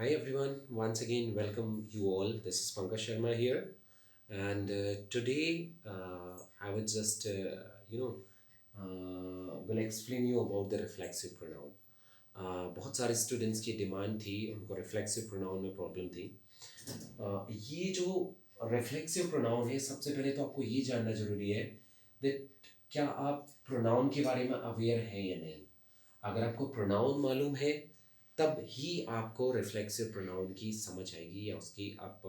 Hi everyone, once again welcome you all. This is Pankaj Sharma here, and today I would just will explain you about the reflexive pronoun. बहुत सारे students की demand थी, उनको reflexive pronoun में problem थी। ये जो reflexive pronoun है, सबसे पहले तो आपको ये जानना जरूरी है दैट क्या आप प्रोनाउन के बारे में अवेयर है या नहीं। अगर आपको प्रोनाउन मालूम है तब ही आपको रिफ्लेक्सिव प्रोनाउन की समझ आएगी या उसकी आप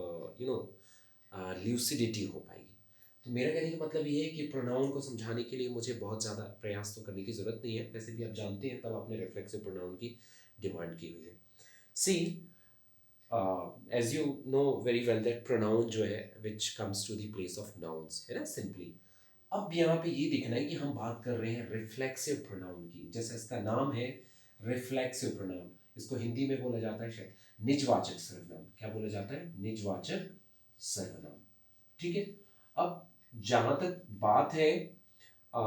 ल्यूसिडिटी हो पाएगी। तो मेरा कहने का मतलब ये है कि प्रोनाउन को समझाने के लिए मुझे बहुत ज़्यादा प्रयास तो करने की ज़रूरत नहीं है, वैसे भी आप जानते हैं तब आपने रिफ्लेक्सिव प्रोनाउन की डिमांड की हुई है। See as you know very well that pronoun जो है which comes to the place of nouns है ना, सिंपली। अब यहाँ पे ये देखना है कि हम बात कर रहे हैं रिफ्लेक्सिव प्रोनाउन की, जैसे इसका नाम है रिफ्लेक्सिव प्रोनाउन। इसको हिंदी में बोला जाता है शायद निजवाचक सर्वनाम। क्या बोला जाता है? निजवाचक सर्वनाम। ठीक है। अब जहां तक बात है आ,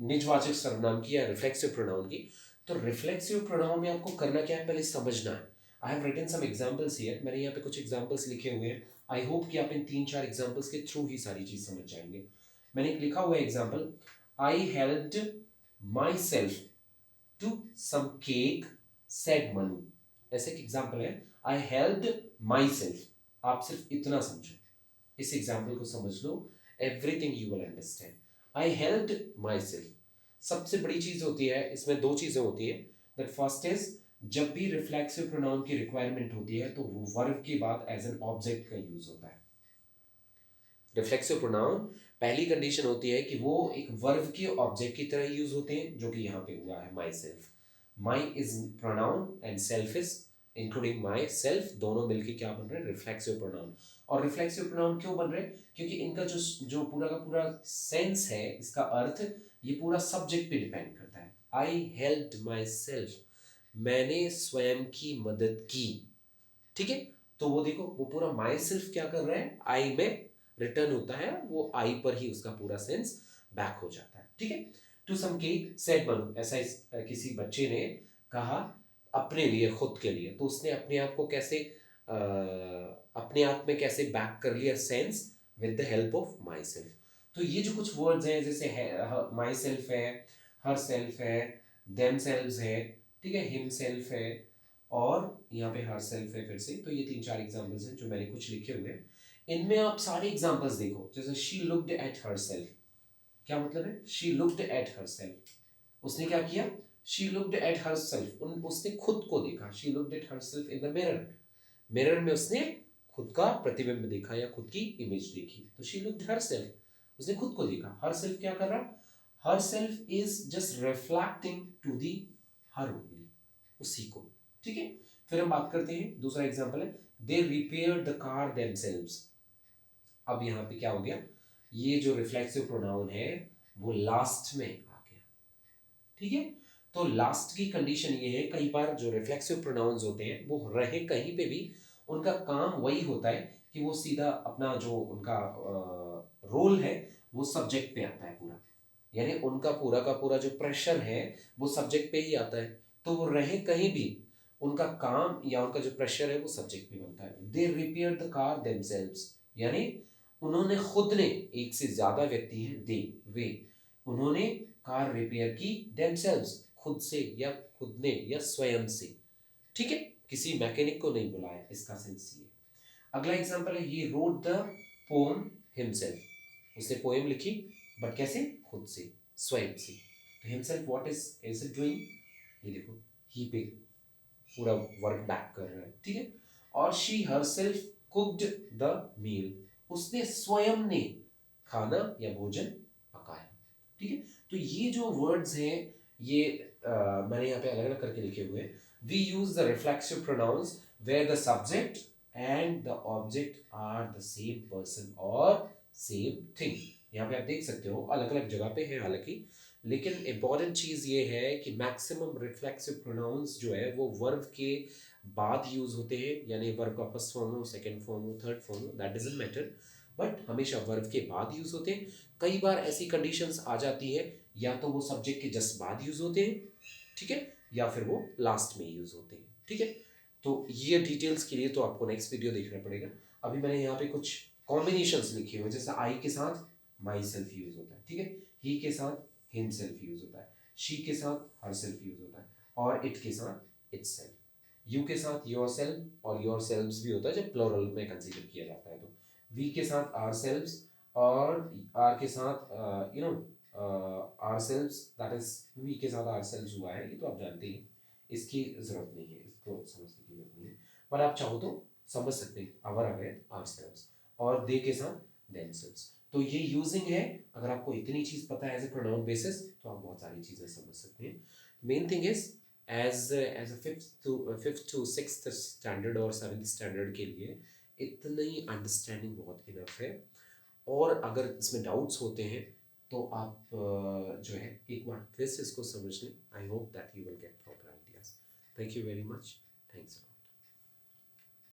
निजवाचक सर्वनाम की या रिफ्लेक्सिव प्रोनाउन की, तो रिफ्लेक्सिव प्रोनाउन में आपको करना क्या है, पहले समझना है। I have written some examples here, मैंने यहाँ पे कुछ एग्जांपल्स लिखे हुए हैं। आई होप कि आप इन तीन चार एग्जांपल्स के थ्रू ही सारी चीज समझ जाएंगे। मैंने एक लिखा हुआ है example, I helped myself to some cake said Manu. ऐसे एक एग्जांपल है, आई हेल्प्ड माई सेल्फ। आप सिर्फ इतना समझो, इस एग्जाम्पल को समझ लो, everything you will understand. I helped myself. सबसे बड़ी चीज होती है इसमें, दो चीजें होती है। दैट फर्स्ट इज, जब भी रिफ्लेक्सिव प्रोनाउन की रिक्वायरमेंट होती है तो वो वर्ब के बाद एज एन ऑब्जेक्ट का यूज होता है। रिफ्लेक्सिव प्रोनाउन पहली कंडीशन होती है कि वो एक वर्ब के ऑब्जेक्ट की तरह यूज होते हैं, जो कि यहाँ पे हुआ है my self. My is pronoun and self is including my self, दोनों मिलके क्या बन रहे हैं? Reflexive pronoun. और रिफ्लेक्सिव प्रोनाउन क्यों बन रहे हैं? क्योंकि इनका जो जो पूरा का पूरा सेंस है, इसका अर्थ, ये पूरा सब्जेक्ट पे डिपेंड करता है। आई हेल्प्ड माई सेल्फ, मैंने स्वयं की मदद की। ठीक है। तो वो देखो, वो पूरा माई सेल्फ क्या कर रहा है, आई में रिटर्न होता है, वो आई पर ही उसका पूरा सेंस बैक हो जाता है। ठीक है। To some cake said Manu, ऐसा किसी बच्चे ने कहा अपने लिए, खुद के लिए, तो उसने अपने आप को कैसे अपने आप में कैसे बैक कर लिया sense, with the help of my self. तो ये जो कुछ वर्ड्स हैं, जैसे माई सेल्फ है, हर सेल्फ है, देम सेल्व्स है, ठीक है, हिम सेल्फ है, और यहाँ पे हर सेल्फ है फिर से। तो ये तीन चार एग्जांपल्स हैं जो मैंने कुछ लिखे हुए हैं। इनमें आप सारे एग्जांपल्स देखो, जैसे she looked at her self, क्या मतलब है? She looked at her self, उसने क्या किया? She looked at her self, उसने खुद को देखा। She looked at her self in the mirror, mirror में उसने खुद का प्रतिबिंब देखा या खुद की इमेज देखी। तो शी लुक्ड हर सेल्फ, उसने खुद को देखा। हर सेल्फ क्या कर रहा? Herself is just reflecting to the her only, उसी को। ठीक है। फिर हम बात करते हैं, दूसरा एग्जांपल है, दे रिपेयर द कार देमसेल्व्स। अब यहां पे क्या हो गया? ये जो रिफ्लेक्सिव प्रोनाउन है वो लास्ट में आ गया। ठीक है। तो लास्ट की कंडीशन ये है, कई बार जो रिफ्लेक्सिव प्रोनाउंस होते हैं वो रहे कहीं पे भी, उनका काम वही होता है कि वो सीधा अपना जो उनका रोल है वो सब्जेक्ट पे आता है पूरा। यानी उनका पूरा का पूरा जो प्रेशर है वो सब्जेक्ट पे ही आता है। तो वो रहे कहीं भी, उनका काम या उनका जो प्रेशर है वो सब्जेक्ट पे बनता है। दे रिपेयर द कार देमसेल्व्स, यानी उन्होंने, खुद ने, एक से ज्यादा व्यक्ति हैं, दे, वे, उन्होंने कार रिपेयर की देमसेल्व्स, खुद से या खुद ने या स्वयं से। ठीक है। किसी मैकेनिक को नहीं बुलाया, इसका सेंस ये। अगला एग्जांपल है, he wrote the pome himself, उसने पोएम लिखी, बट कैसे? खुद से, स्वयं से। तो himself what is it doing? ये देखो, ही पे पूरा वर्क बैक कर रहा है। ठीक है। और she herself cooked the meal, उसने स्वयं ने खाना या भोजन पकाया। ठीक है। तो ये जो वर्ड्स हैं, ये मैंने यहाँ पे अलग अलग करके लिखे हुए हैं। We use the reflexive pronouns where the subject and the object are the same person और सेम थिंग। यहाँ पे आप देख सकते हो अलग अलग जगह पे है हालांकि, लेकिन इंपॉर्टेंट चीज ये है कि मैक्सिमम रिफ्लेक्सिव प्रोनाउंस जो है वो वर्ब के बाद यूज होते हैं। यानी वर्ब का फर्स्ट फॉर्म हो, सेकंड फॉर्म हो, थर्ड फॉर्म हो, दैट डजंट मैटर, बट हमेशा वर्ब के बाद यूज होते हैं। कई बार ऐसी कंडीशंस आ जाती है, या तो वो सब्जेक्ट के जस्ट बाद यूज होते हैं, ठीक है, या फिर वो लास्ट में यूज़ होते हैं, ठीक है। तो ये डिटेल्स के लिए तो आपको नेक्स्ट वीडियो देखना पड़ेगा। अभी मैंने यहाँ पे कुछ कॉम्बिनेशंस लिखे हुए हैं, जैसे आई के साथ माई सेल्फ यूज़ होता है, ठीक है, ही के साथ हिम सेल्फ यूज़ होता है, शी के साथ हर सेल्फ यूज़ होता है, और इट के साथ इट्स सेल्फ, यू के साथ योर सेल्फ और योर सेल्व्स भी होता है जब प्लूरल में कंसीडर किया जाता है। तो वी के साथ आर सेल्व्स, और आर के साथ ourselves, that is we के साथ आर सेल्व्स हुआ है, ये तो आप जानते ही, इसकी ज़रूरत नहीं है, इसको समझने की ज़रूरत नहीं है, पर आप चाहो तो समझ सकते हैं अवर अवेयर आर सेल्व्स, और दे के साथ देम सेल्व्स। तो ये यूजिंग है, अगर आपको इतनी चीज़ पता है एज ए प्रोनाउन बेसिस तो आप बहुत सारी चीज़ें समझ सकते हैं। Main thing is as a fifth to sixth standard और सेवन्थ स्टैंडर्ड के लिए इतनी अंडरस्टैंडिंग बहुत इनफ है। और अगर इसमें डाउट्स होते हैं तो आप जो है एक बार फिर से इसको समझ लें। I hope that you will get proper ideas. Thank you very much. Thanks.